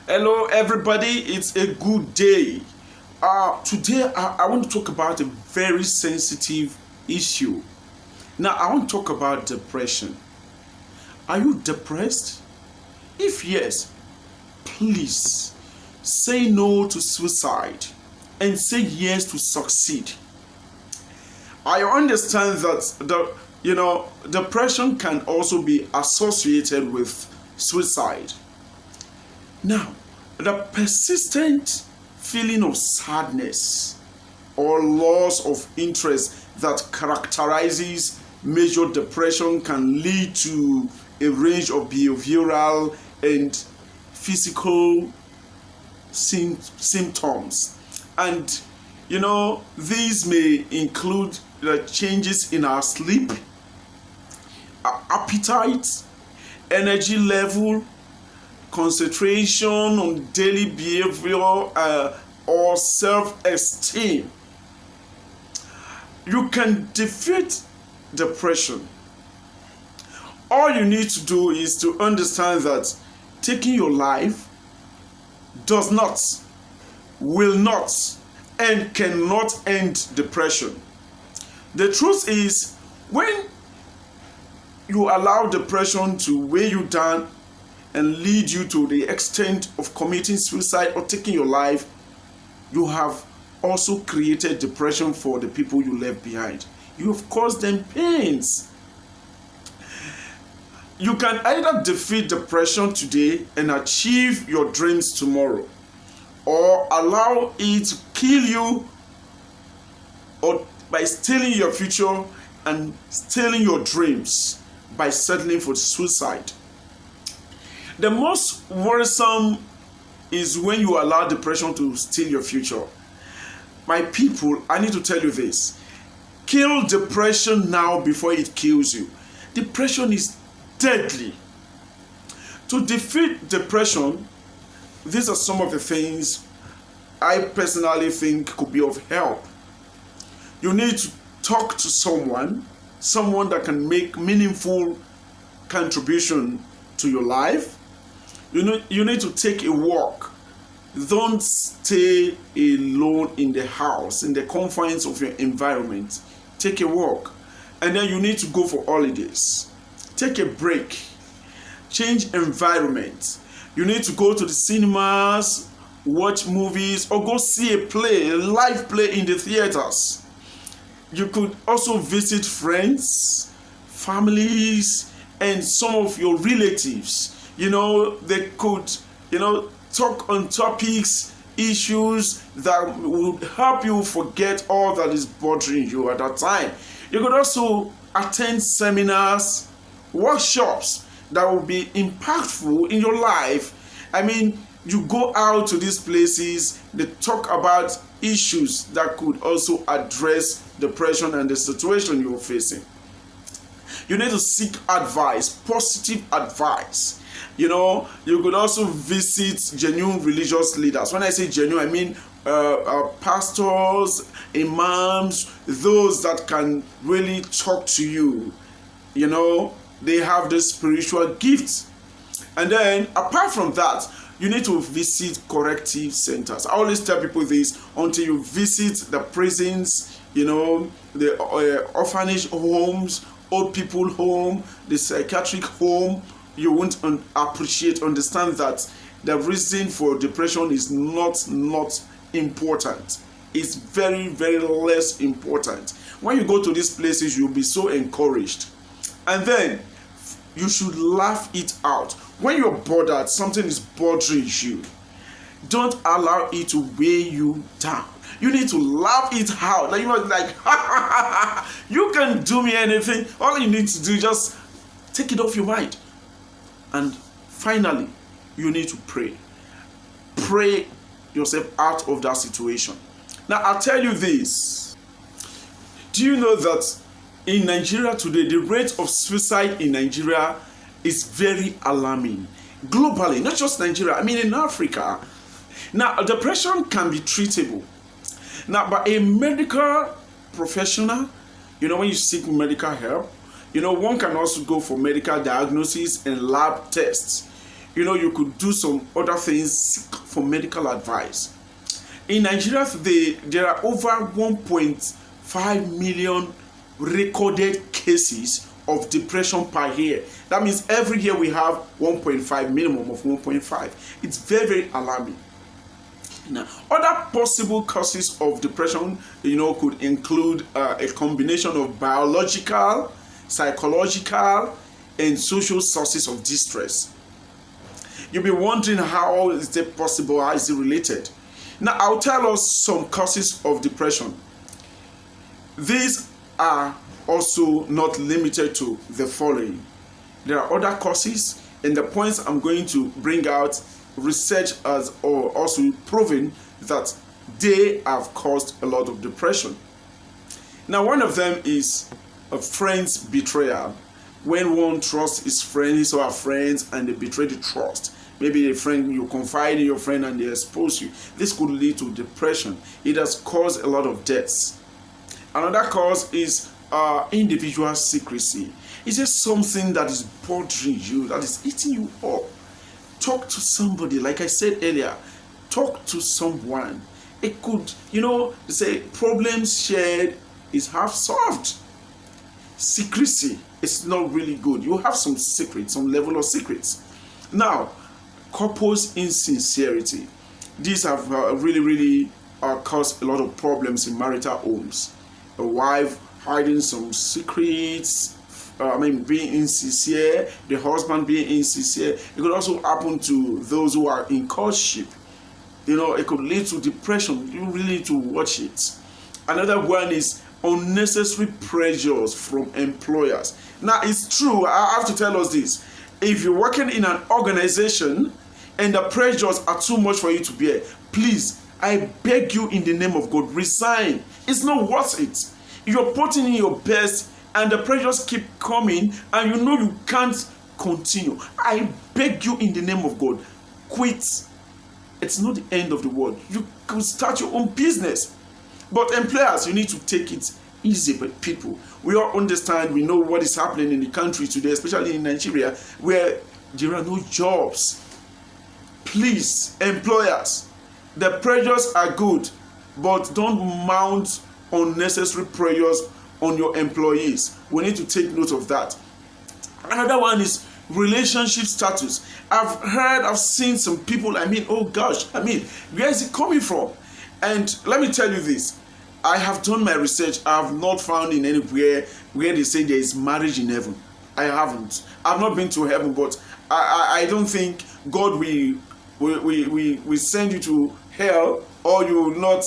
Hello, everybody. It's a good day. Today, I want to talk about a very sensitive issue. Now, I want to talk about depression. Are you depressed? If yes, please say no to suicide and say yes to succeed. I understand that depression can also be associated with suicide. Now, the persistent feeling of sadness or loss of interest that characterizes major depression can lead to a range of behavioral and physical symptoms. And these may include changes in our sleep, our appetite, energy level, concentration on daily behavior, or self-esteem. You can defeat depression. All you need to do is to understand that taking your life does not, will not, and cannot end depression. The truth is, when you allow depression to weigh you down and lead you to the extent of committing suicide or taking your life, you have also created depression for the people you left behind. You have caused them pains. You can either defeat depression today and achieve your dreams tomorrow, or allow it to kill you or by stealing your future and stealing your dreams by settling for suicide. The most worrisome is when you allow depression to steal your future. My people, I need to tell you this. Kill depression now before it kills you. Depression is deadly. To defeat depression, these are some of the things I personally think could be of help. You need to talk to someone that can make meaningful contribution to your life. You need to take a walk. Don't stay alone in the house, in the confines of your environment. Take a walk. And then you need to go for holidays. Take a break. Change environment. You need to go to the cinemas, watch movies, or go see a play, a live play in the theaters. You could also visit friends, families, and some of your relatives. They could, talk on topics, issues that would help you forget all that is bothering you at that time. You could also attend seminars, workshops that will be impactful in your life. You go out to these places, they talk about issues that could also address depression and the situation you're facing. You need to seek advice, positive advice. You could also visit genuine religious leaders. When I say genuine, I mean pastors, imams, those that can really talk to you. They have the spiritual gifts. And then, apart from that, you need to visit corrective centers. I always tell people this: until you visit the prisons, the orphanage homes, old people home, the psychiatric home, you won't understand that the reason for depression is not important. It's very, very less important. When you go to these places, you'll be so encouraged. And then you should laugh it out. When you're bothered, something is bothering you, don't allow it to weigh you down. You need to laugh it out. You can do me anything. All you need to do is just take it off your mind. And finally, you need to pray. Pray yourself out of that situation. Now, I'll tell you this. Do you know that in Nigeria today, the rate of suicide in Nigeria is very alarming? Globally, not just Nigeria, in Africa. Now, depression can be treatable. Now, by a medical professional, when you seek medical help, one can also go for medical diagnosis and lab tests. You could do some other things for medical advice. In Nigeria today, there are over 1.5 million recorded cases of depression per year. That means every year we have 1.5, minimum of 1.5. It's very, very alarming. Now, other possible causes of depression, could include a combination of biological, psychological, and social sources of distress. You'll be wondering, how is it possible? How is it related? Now, I'll tell us some causes of depression. These are also not limited to the following. There are other causes, and the points I'm going to bring out, research has also proven that they have caused a lot of depression. Now, one of them is a friend's betrayal. When one trusts his friend, his or her friends, and they betray the trust. Maybe a friend, you confide in your friend and they expose you. This could lead to depression. It has caused a lot of deaths. Another cause is individual secrecy. Is there something that is bothering you, that is eating you up? Talk to somebody. Like I said earlier, talk to someone. It could, they say problems shared is half solved. Secrecy is not really good. You have some secrets, some level of secrets. Now, couples insincerity. These have really caused a lot of problems in marital homes. A wife hiding some secrets, being insincere, the husband being insincere. It could also happen to those who are in courtship. It could lead to depression. You really need to watch it. Another one is unnecessary pressures from employers. Now, it's true, I have to tell us this. If you're working in an organization and the pressures are too much for you to bear, please, I beg you in the name of God, resign. It's not worth it. You're putting in your best and the pressures keep coming and you can't continue. I beg you in the name of God, quit. It's not the end of the world. You could start your own business. But employers, you need to take it easy with people. We all understand, we know what is happening in the country today, especially in Nigeria, where there are no jobs. Please, employers, the pressures are good, but don't mount unnecessary pressures on your employees. We need to take note of that. Another one is relationship status. I've seen some people, oh gosh, where is it coming from? And let me tell you this, I have done my research. I have not found in anywhere where they say there is marriage in heaven. I haven't. I've not been to heaven, but I don't think God will send you to hell, or you will not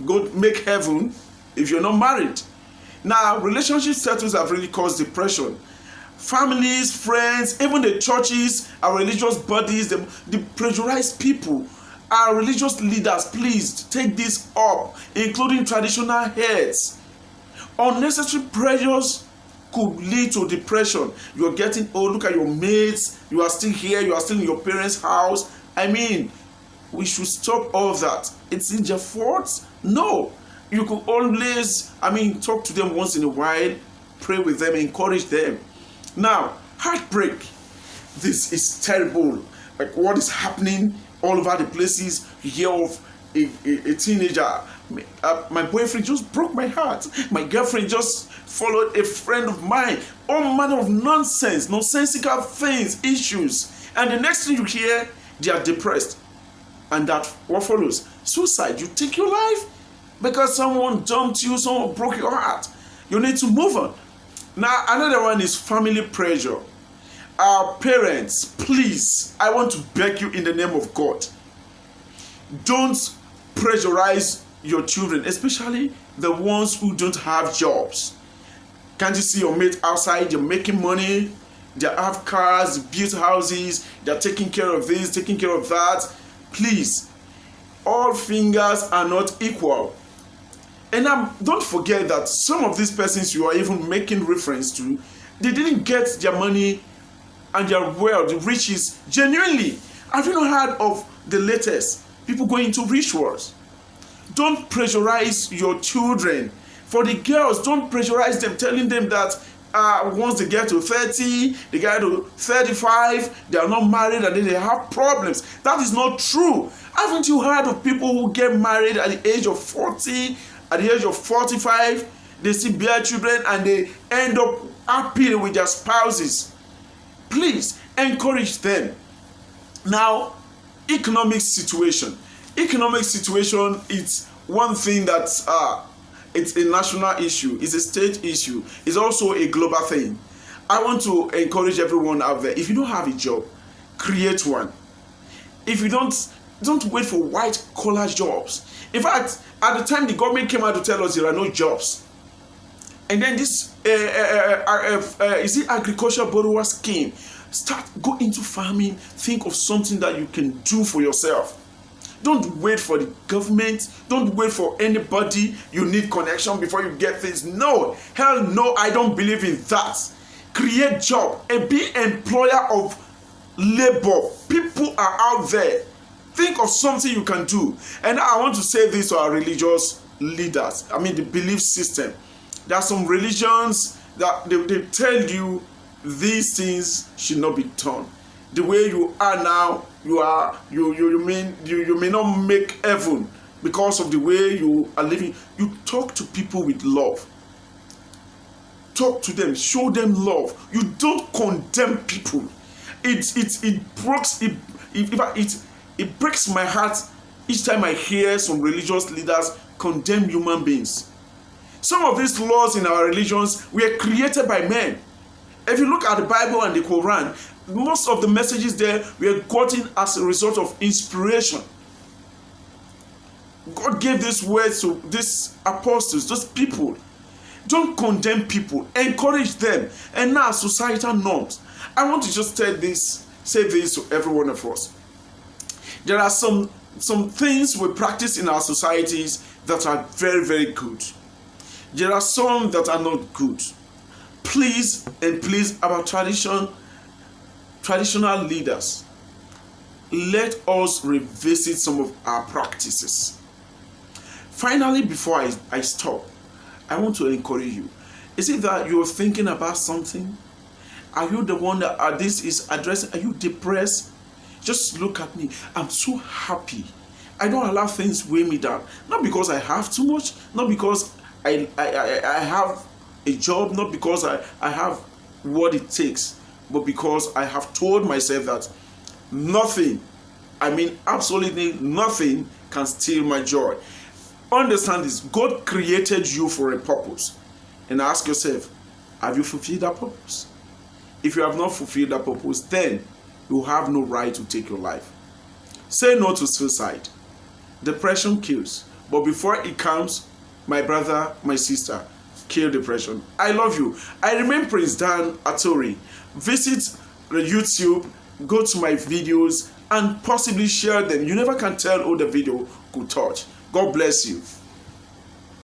go make heaven if you're not married. Now, relationship status have really caused depression. Families, friends, even the churches, our religious bodies, they pressurize people. Our religious leaders, please take this up, including traditional heads. Unnecessary pressures could lead to depression. You're getting old, look at your mates, you are still here, you are still in your parents' house. We should stop all that. It's in your fault? No. You could always, talk to them once in a while, pray with them, encourage them. Now, heartbreak. This is terrible. Like what is happening all over the places. You hear of a teenager. My boyfriend just broke my heart. My girlfriend just followed a friend of mine. All manner of nonsensical things, issues. And the next thing you hear, they are depressed. And that what follows? Suicide. You take your life because someone dumped you, someone broke your heart. You need to move on. Now, another one is family pressure. Our parents, please, I want to beg you in the name of God, don't pressurize your children, especially the ones who don't have jobs. Can't you see your mate outside? They're making money, they have cars, built houses, they're taking care of this, taking care of that. Please, all fingers are not equal. And don't forget that some of these persons you are even making reference to, they didn't get their money and their wealth, the riches, genuinely. Have you not heard of the latest? People going into rituals. Don't pressurize your children. For the girls, don't pressurize them, telling them that once they get to 30, they get to 35, they are not married and then they have problems. That is not true. Haven't you heard of people who get married at the age of 40, at the age of 45, they still bear children and they end up happy with their spouses? Please encourage them. Now, economic situation. Economic situation is one thing that it's a national issue, it's a state issue, it's also a global thing. I want to encourage everyone out there, if you don't have a job, create one. If you don't wait for white collar jobs. In fact, at the time the government came out to tell us there are no jobs, and then this is it agricultural borrower scheme, go into farming, think of something that you can do for yourself. Don't wait for the government. Don't wait for anybody. You need connection before you get things. No, hell no, I don't believe in that. Create job and be employer of labor. People are out there. Think of something you can do. And I want to say this to our religious leaders. I mean, the belief system. There are some religions that they tell you these things should not be done. The way you are now, you may not make heaven because of the way you are living. You talk to people with love. Talk to them, show them love. You don't condemn people. It breaks my heart each time I hear some religious leaders condemn human beings. Some of these laws in our religions were created by men. If you look at the Bible and the Quran, most of the messages there were gotten as a result of inspiration. God gave these words to these apostles, those people. Don't condemn people, encourage them. And now societal norms. I want to just say this to every one of us. There are some things we practice in our societies that are very, very good. There are some that are not good. Please, our traditional leaders, let us revisit some of our practices. Finally, before I stop, I want to encourage you. Is it that you're thinking about something? Are you the one that this is addressing? Are you depressed? Just look at me. I'm so happy. I don't allow things weigh me down. Not because I have too much, not because I have a job, not because I have what it takes, but because I have told myself that nothing, I mean absolutely nothing, can steal my joy. Understand this. God created you for a purpose. And ask yourself, have you fulfilled that purpose? If you have not fulfilled that purpose, then you have no right to take your life. Say no to suicide. Depression kills. But before it comes, my brother, my sister, kill depression. I love you. I remain Prince Dan Atori. Visit the YouTube, go to my videos, and possibly share them. You never can tell who the video could touch. God bless you.